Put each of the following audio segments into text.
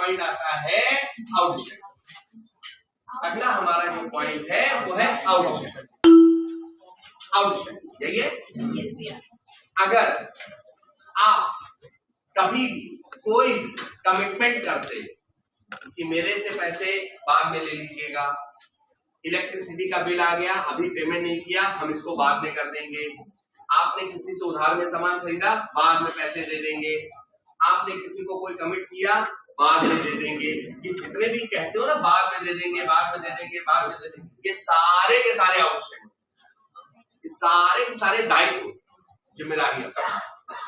Point आता है outstanding. अगला हमारा जो पॉइंट है वो है आउटस्टैंडिंग। आउटस्टैंडिंग यही है। अगर आप कभी कोई कमिटमेंट करते कि मेरे से पैसे बाद में ले लीजिएगा, इलेक्ट्रिसिटी का बिल आ गया, अभी पेमेंट नहीं किया, हम इसको बाद में कर देंगे। आपने किसी से उधार में सामान खरीदा, बाद में पैसे दे देंगे। आपने किसी को कोई कमिट किया, बाद में दे देंगे। ये जितने भी कहते हो ना बाद में दे देंगे, बाद में दे देंगे, बाद में दे देंगे, ये सारे के सारे आउटस्टैंडिंग, ये सारे के सारे दायित्व जिम्मेदारियां।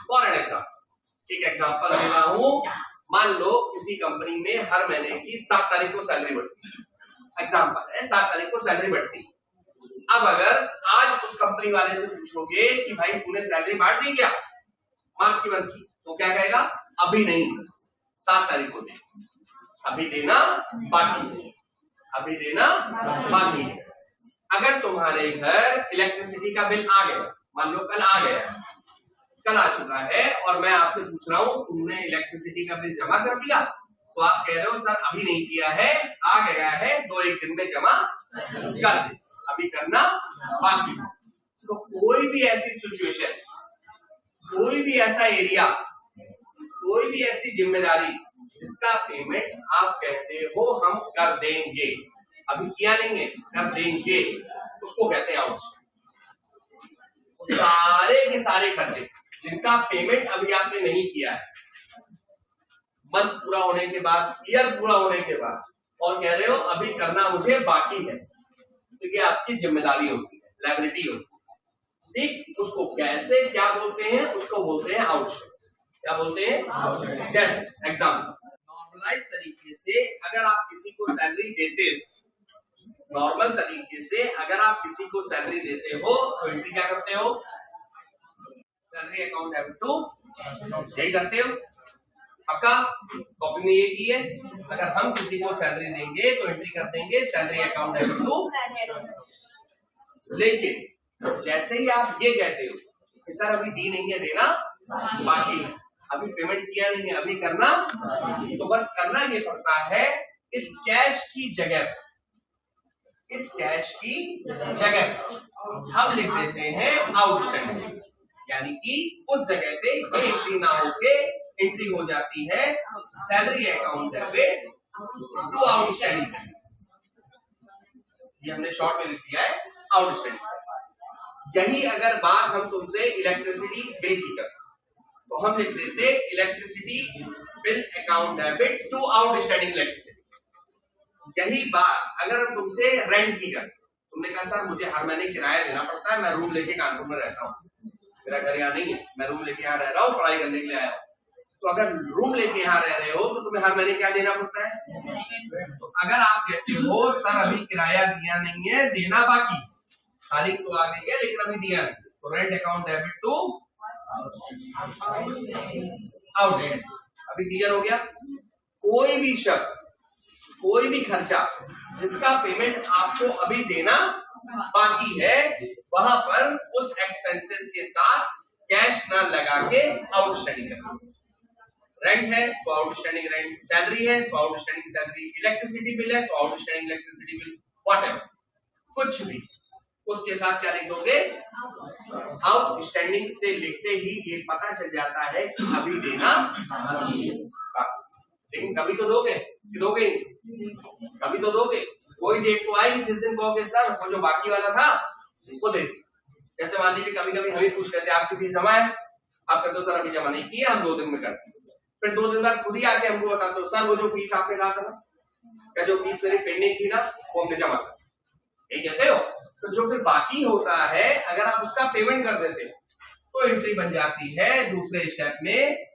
फॉर एग्जाम्पल, एक एग्जाम्पल दे रहा हूं। मान लो किसी कंपनी में हर महीने की 7 तारीख को सैलरी बढ़ती है। एग्जाम्पल है, 7 तारीख को सैलरी बढ़ती है। अब अगर आज उस कंपनी वाले से पूछोगे कि भाई तूने सैलरी बांट दी क्या मार्च की मंथ की, तो क्या कहेगा? अभी नहीं, 7 तारीख को दे, अभी देना बाकी है, अभी देना बाकी है। अगर तुम्हारे घर इलेक्ट्रिसिटी का बिल आ गया, मान लो कल आ गया, कल आ चुका है, और मैं आपसे पूछ रहा हूं तुमने इलेक्ट्रिसिटी का बिल जमा कर दिया, तो आप कह रहे हो सर अभी नहीं किया है, आ गया है, 2-1 दिन में जमा कर दे, अभी करना बाकी। तो कोई भी ऐसी सिचुएशन, कोई भी ऐसा एरिया, कोई भी ऐसी जिम्मेदारी जिसका पेमेंट आप कहते हो हम कर देंगे, अभी किया नहीं है, कर देंगे, उसको कहते हैं आउटस्टैंडिंग। सारे के सारे खर्चे जिनका पेमेंट अभी आपने नहीं किया है, मंथ पूरा होने के बाद, ईयर पूरा होने के बाद, और कह रहे हो अभी करना मुझे बाकी है, तो ये आपकी जिम्मेदारी होती है, लायबिलिटी होती है। ठीक, उसको कैसे क्या बोलते हैं? उसको बोलते हैं आउटस्टैंडिंग। क्या बोलते हैं? जैसे एग्जाम्पल, नॉर्मलाइज तरीके से अगर आप किसी को सैलरी देते हो, नॉर्मल तरीके से अगर आप किसी को सैलरी देते हो तो एंट्री क्या करते हो? सैलरी अकाउंट डेबिट टू, यही करते हो पक्का? कॉपी में ये की है। अगर हम किसी को सैलरी देंगे तो एंट्री कर देंगे सैलरी अकाउंट डेबिट टू। लेकिन जैसे ही आप ये कहते हो कि सर अभी दी नहीं है, देना बाकी है, अभी पेमेंट किया नहीं है, अभी करना, तो बस करना ये पड़ता है इस कैश की जगह, इस कैश की जगह हम लिख देते हैं आउटस्टैंडिंग, यानी कि उस जगह पे ये एंट्री ना होके एंट्री हो जाती है salary account debit to outstanding. ये हमने शॉर्ट में लिख दिया है आउटस्टैंडिंग। यही अगर बात हम तुमसे इलेक्ट्रिसिटी बिल की करते तो हम लिख देते electricity bill account debit to outstanding electricity. यही बात अगर हम तुमसे रेंट की करते, तुमने कहा सर मुझे हर महीने किराया देना पड़ता है, मैं रूम लेके कानपुर में रहता हूँ, मेरा घर यहाँ नहीं है, मैं रूम लेके यहाँ रह रहा हूँ, पढ़ाई करने के लिए आया हूँ, तो अगर रूम लेके यहाँ रह रहे हो तो तुम्हें हर महीने क्या देना पड़ता है? तो अगर आप कहते हो सर अभी किराया दिया नहीं है, देना बाकी, तारीख तो आ गई है लेकिन अभी दिया नहीं, तो rent account debit to outstanding. अभी क्लियर हो गया? कोई भी शब्द, कोई भी खर्चा जिसका पेमेंट आपको अभी देना बाकी है, वहां पर उस एक्सपेंसेस के साथ कैश ना लगा के आउटस्टैंडिंग करना। रेंट है तो आउटस्टैंडिंग रेंट, सैलरी है तो आउटस्टैंडिंग सैलरी, इलेक्ट्रिसिटी बिल है तो आउटस्टैंडिंग इलेक्ट्रिसिटी बिल, व्हाटएवर, कुछ भी, उसके साथ क्या लिख दोगे? आउटस्टैंडिंग से लिखते ही ये पता चल जाता है कि अभी देना बाकी है। लेकिन कभी तो दोगे, दोगे कभी तो दोगे। कोई डेट तो आएगी जिस दिन कहोगे सर वो जो बाकी वाला था वो दे। जैसे मान लीजिए कभी कभी हमें पूछ लेते हैं आपकी फीस जमा है, आप कहते हो सर अभी जमा नहीं किया, हम 2 दिन में करते हैं। फिर 2 दिन बाद खुद ही आके हमको बताते हो सर वो जो फीस आपने कहा था ना, क्या जो फीस मेरी पेंडिंग थी ना वो हमने जमा कर, यही कहते हो। तो जो फिर बाकी होता है अगर आप उसका पेमेंट कर देते तो एंट्री बन जाती है दूसरे स्टेप में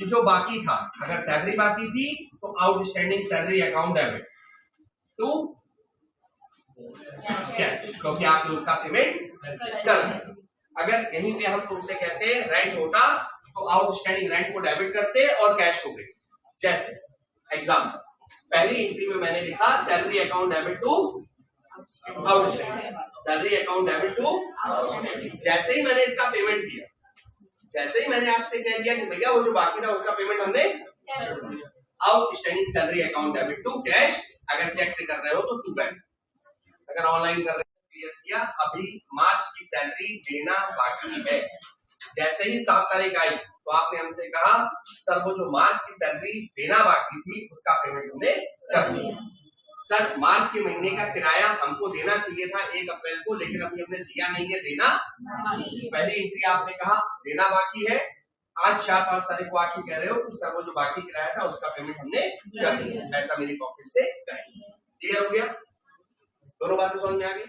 कि जो बाकी था, अगर सैलरी बाकी थी तो outstanding salary account debit to cash, क्योंकि आपने उसका पेमेंट कर दिया। अगर यहीं पे हम तुमसे कहते हैं रेंट होता तो आउटस्टैंडिंग रेंट को डेबिट करते और कैश को क्रेडिट। जैसे एग्जाम्पल, पहली एंट्री में मैंने लिखा salary account debit to outstanding, salary account debit to outstanding. जैसे ही मैंने इसका पेमेंट किया, जैसे ही मैंने आपसे कह दिया कि भैया वो जो बाकी था उसका पेमेंट हमने, outstanding salary account debit to cash, अगर चेक से कर रहे हो तो टू बैंक, अगर ऑनलाइन कर रहे हो क्लियर किया। अभी मार्च की सैलरी देना बाकी है। जैसे ही 7 तारीख आई तो आपने हमसे कहा सर वो जो मार्च की सैलरी देना बाकी थी उसका पेमेंट हमने कर दिया। सर मार्च के महीने का किराया हमको देना चाहिए था 1 अप्रैल को, लेकिन अभी हमने दिया नहीं है, देना पहली एंट्री आपने कहा देना बाकी है। आज 4-5 तारीख को आके कह रहे हो कि सर वो जो बाकी किराया था उसका पेमेंट हमने कर दिया, ऐसा मेरी पॉकेट से करें। क्लियर हो गया? दोनों बातें समझ में आ गई?